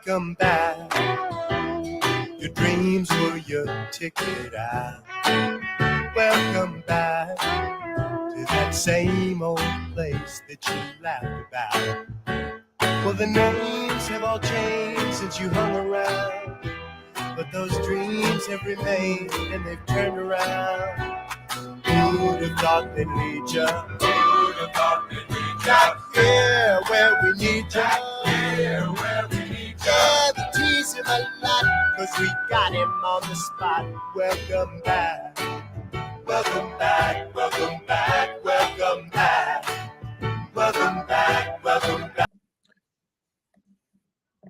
welcome back. Your dreams were your ticket out. Welcome back to that same old place that you laughed about. Well, the names have all changed since you hung around, but those dreams have remained and they've turned around. Who'd have thought they'd lead ya? Who'd have thought they'd lead ya? Back here where we need ya. Back here where we need ya. Yeah, we tease him a lot, 'cause we got him on the spot. Welcome back. Welcome back. Welcome back. Welcome back. Welcome back. Welcome back.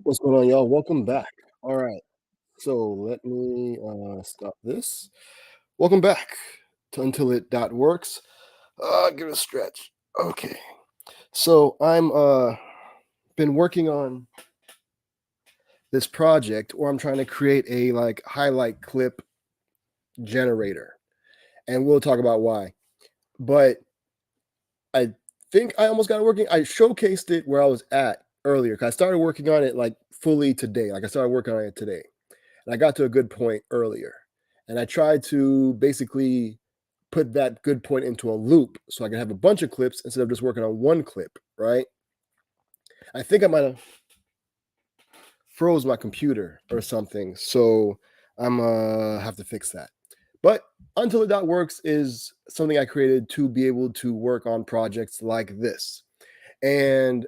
What's going on, y'all? Welcome back. All right. So let me stop this. Welcome back to untilit.works. Give it a stretch. Okay. So I'm been working on this project where I'm trying to create a like highlight clip generator. And we'll talk about why. But I think I almost got it working. I showcased it where I was at earlier, because I started working on it like fully today. Like I started working on it today. And I got to a good point earlier. And I tried to basically put that good point into a loop so I can have a bunch of clips instead of just working on one clip, right? I think I might have froze my computer or something. So I'm have to fix that. But untilit.works is something I created to be able to work on projects like this. And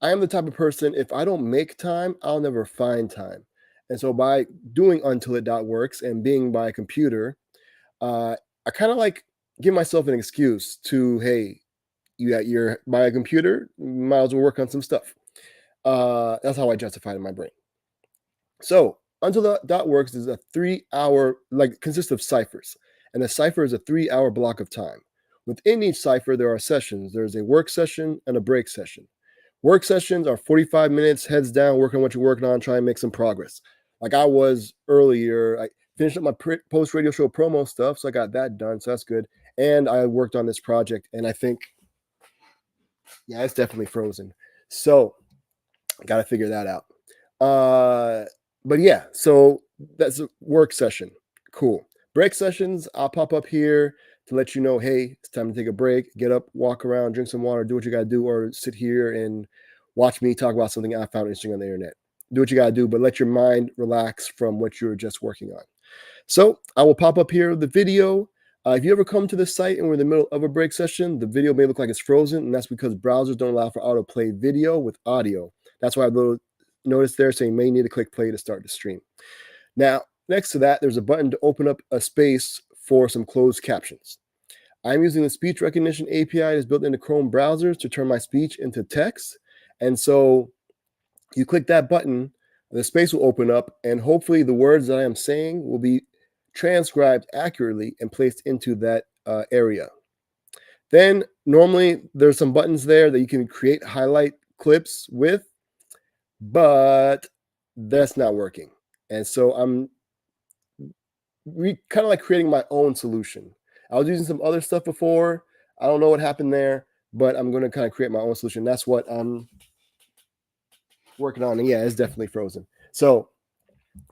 I am the type of person, if I don't make time, I'll never find time. And so by doing untilit.works and being by a computer, I kind of like give myself an excuse to, hey, you're by a computer, might as well work on some stuff. That's how I justify it in my brain. So untilit.works is a 3-hour, like consists of ciphers. And a cipher is a 3-hour block of time. Within each cipher, there are sessions. There's a work session and a break session. Work sessions are 45 minutes, heads down, working on what you're working on, trying to make some progress. Like I was earlier, I finished up my post radio show promo stuff, so I got that done, so that's good. And I worked on this project, and I think, yeah, it's definitely frozen. So I got to figure that out. But yeah, so that's a work session. Cool. Break sessions, I'll pop up here to let you know, hey, it's time to take a break, get up, walk around, drink some water, do what you got to do, or sit here and watch me talk about something I found interesting on the internet. Do what you got to do, but let your mind relax from what you're just working on. So I will pop up here the video. If you ever come to the site and we're in the middle of a break session, the video may look like it's frozen, and that's because browsers don't allow for autoplay video with audio. That's why I have a little notice there saying you may need to click play to start the stream. Now, next to that, there's a button to open up a space for some closed captions. I'm using the speech recognition API that's built into Chrome browsers to turn my speech into text. And so you click that button, the space will open up, and hopefully the words that I am saying will be transcribed accurately and placed into that area. Then normally there's some buttons there that you can create highlight clips with, but that's not working. And so I'm kind of like creating my own solution. I was using some other stuff before. I don't know what happened there, but I'm going to kind of create my own solution. That's what I'm working on. And yeah, it's definitely frozen. So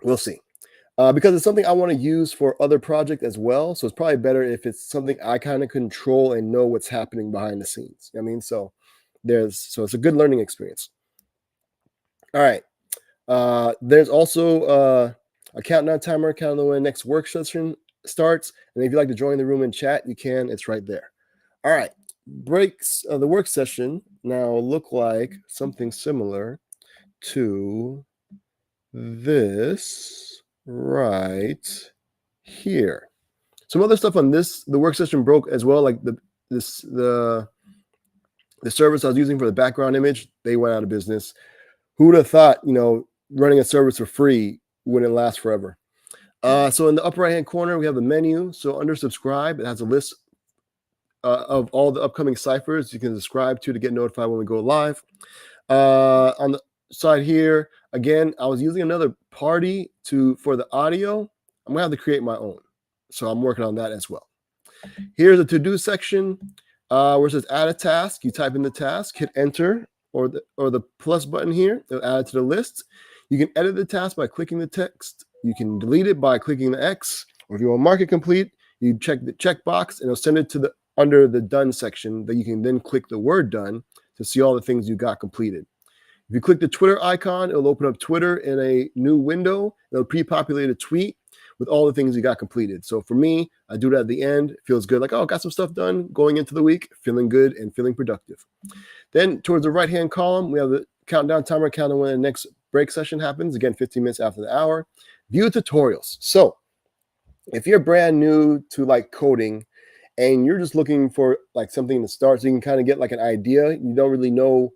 we'll see. Because it's something I want to use for other projects as well. So it's probably better if it's something I kind of control and know what's happening behind the scenes. I mean, so it's a good learning experience. All right. There's also a countdown timer, counting when the next work session starts. And if you'd like to join the room and chat, you can. It's right there. All right. Breaks the work session now look like something similar to this right here. Some other stuff on this, the work session broke as well, like the service I was using for the background image, they went out of business. Who would have thought, running a service for free wouldn't last forever. So in the upper right hand corner, we have the menu. So under subscribe, it has a list of all the upcoming ciphers you can subscribe to get notified when we go live. On the side here, again, I was using another party for the audio. I'm gonna have to create my own, so I'm working on that as well. Here's a to-do section where it says add a task. You type in the task, hit enter or the plus button here. It'll add it to the list. You can edit the task by clicking the text. You can delete it by clicking the X, or if you want to mark it complete, you check the checkbox and it'll send it to the under the done section that you can then click the word done to see all the things you got completed. If you click the Twitter icon, it'll open up Twitter in a new window. It'll pre-populate a tweet with all the things you got completed. So for me, I do that at the end. It feels good. Like, oh, got some stuff done going into the week, feeling good and feeling productive. Then towards the right-hand column, we have the countdown timer counting when the next break session happens. Again, 15 minutes after the hour. View tutorials. So if you're brand new to like coding and you're just looking for like something to start so you can kind of get like an idea, you don't really know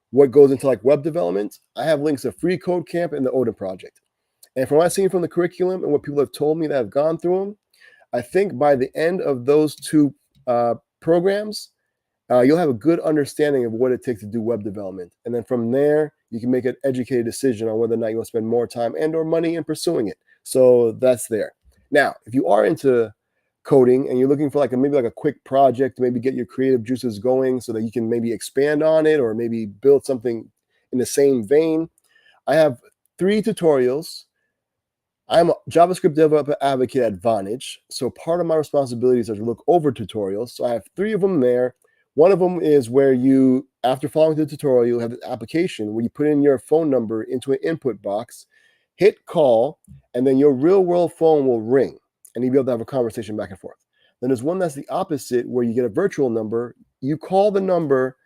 what goes into like web development, I have links to Free Code Camp and the Odin Project. And from what I've seen from the curriculum and what people have told me that have gone through them, I think by the end of those two programs, you'll have a good understanding of what it takes to do web development. And then from there, you can make an educated decision on whether or not you want to spend more time and or money in pursuing it. So that's there. Now, if you are into coding and you're looking for maybe a quick project to maybe get your creative juices going so that you can maybe expand on it or maybe build something in the same vein, I have 3 tutorials. I'm a JavaScript developer advocate at Vonage, so part of my responsibilities are to look over tutorials. So I have 3 of them there. One of them is where you, after following the tutorial, you have an application where you put in your phone number into an input box, hit call, and then your real-world phone will ring, and you'll be able to have a conversation back and forth. Then there's one that's the opposite, where you get a virtual number. You call the number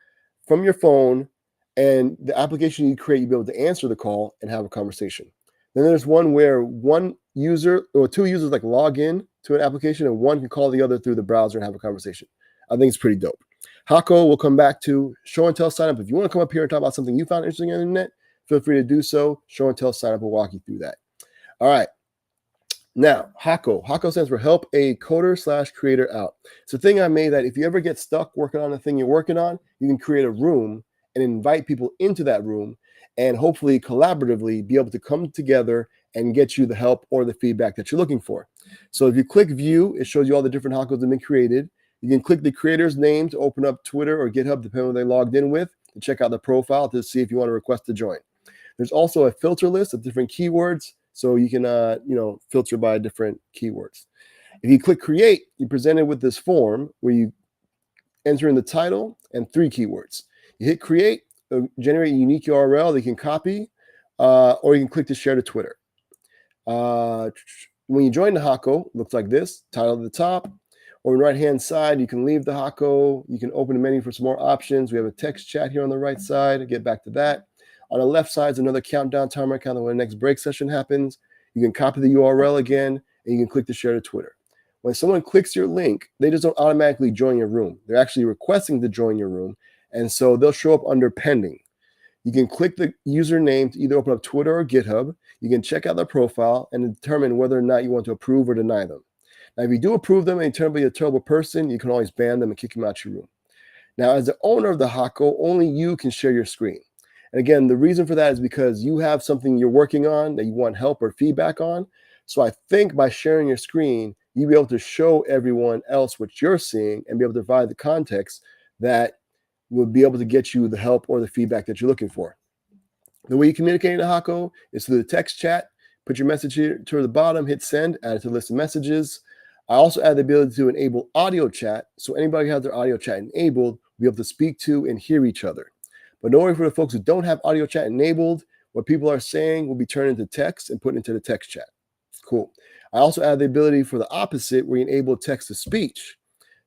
from your phone, and the application you create, you'll be able to answer the call and have a conversation. Then there's one where one user or 2 users like log in to an application and one can call the other through the browser and have a conversation. I think it's pretty dope. Hako will come back to show and tell sign up. If you want to come up here and talk about something you found interesting on the internet, feel free to do so. Show and tell sign up will walk you through that. All right. Now, Hako. Hako stands for Help a Coder/Creator Out. It's a thing I made that if you ever get stuck working on the thing you're working on, you can create a room and invite people into that room and hopefully collaboratively be able to come together and get you the help or the feedback that you're looking for. So if you click view, it shows you all the different Hakos that have been created. You can click the creator's name to open up Twitter or GitHub, depending on what they logged in with, to check out the profile to see if you want to request to join. There's also a filter list of different keywords, so you can filter by different keywords. If you click create, you're presented with this form where you enter in the title and 3 keywords. You hit create, generate a unique URL that you can copy, or you can click to share to Twitter. When you join the Hako, it looks like this, title at the top, or on the right-hand side, you can leave the Hako. You can open the menu for some more options. We have a text chat here on the right side. I'll get back to that. On the left side is another countdown timer, counting when the next break session happens. You can copy the URL again, and you can click to share to Twitter. When someone clicks your link, they just don't automatically join your room. They're actually requesting to join your room, and so they'll show up under pending. You can click the username to either open up Twitter or GitHub. You can check out their profile and determine whether or not you want to approve or deny them. Now, if you do approve them and you turn out to be a terrible person, you can always ban them and kick them out your room. Now, as the owner of the Hako, only you can share your screen. And again, the reason for that is because you have something you're working on that you want help or feedback on. So I think by sharing your screen, you'll be able to show everyone else what you're seeing and be able to provide the context that will be able to get you the help or the feedback that you're looking for. The way you communicate in the Hako is through the text chat. Put your message here toward the bottom, hit send, add it to the list of messages. I also add the ability to enable audio chat, so anybody who has their audio chat enabled will be able to speak to and hear each other. But don't worry, for the folks who don't have audio chat enabled, what people are saying will be turned into text and put into the text chat. Cool. I also add the ability for the opposite, where you enable text to speech.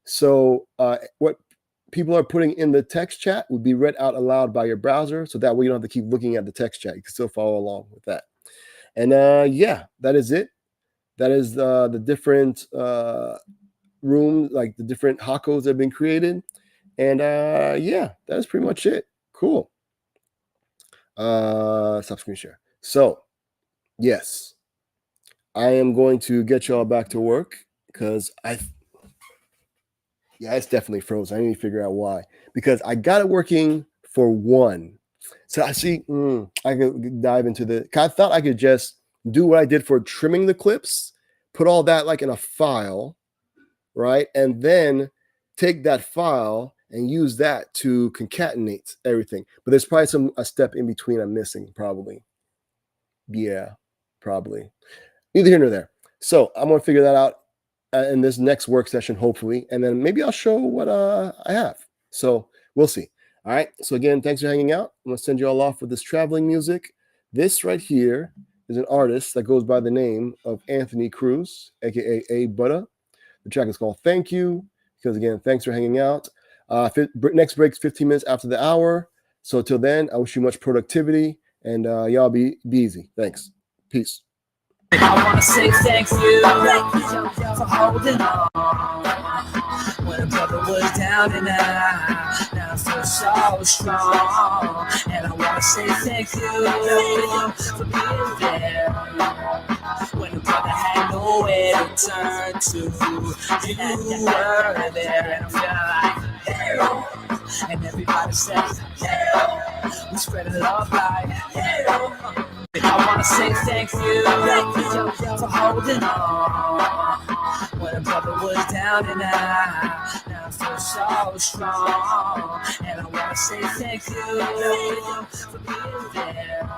So what people are putting in the text chat would be read out aloud by your browser, so that way you don't have to keep looking at the text chat. You can still follow along with that. And yeah, that is it. That is the different rooms, like the different Hakos that have been created. And yeah, that is pretty much it. Cool. Stop screen share. So, yes, I am going to get y'all back to work because yeah, it's definitely frozen. I need to figure out why. Because I got it working for 1. So I see, I could dive into the, I thought I could just do what I did for trimming the clips, put all that like in a file, right? And then take that file and use that to concatenate everything. But there's probably a step in between I'm missing, probably. Yeah, probably. Neither here nor there. So I'm gonna figure that out in this next work session, hopefully, and then maybe I'll show what I have. So we'll see. All right. So again, thanks for hanging out. I'm gonna send you all off with this traveling music. This right here is an artist that goes by the name of Anthony Cruz, aka A Butter. The track is called "Thank You." Because again, thanks for hanging out. Next break's 15 minutes after the hour. So till then, I wish you much productivity, and y'all be easy. Thanks. Peace. I wanna say thank you for holding on when a brother was down and out. Now I feel so strong, and I wanna say thank you for being there when a brother had nowhere to turn to. You were there, and I feel like hell. And everybody says hell. We spread love like hell. I wanna say thank you for holding on when a brother was down and out. Now I feel so strong, and I wanna say thank you for being there.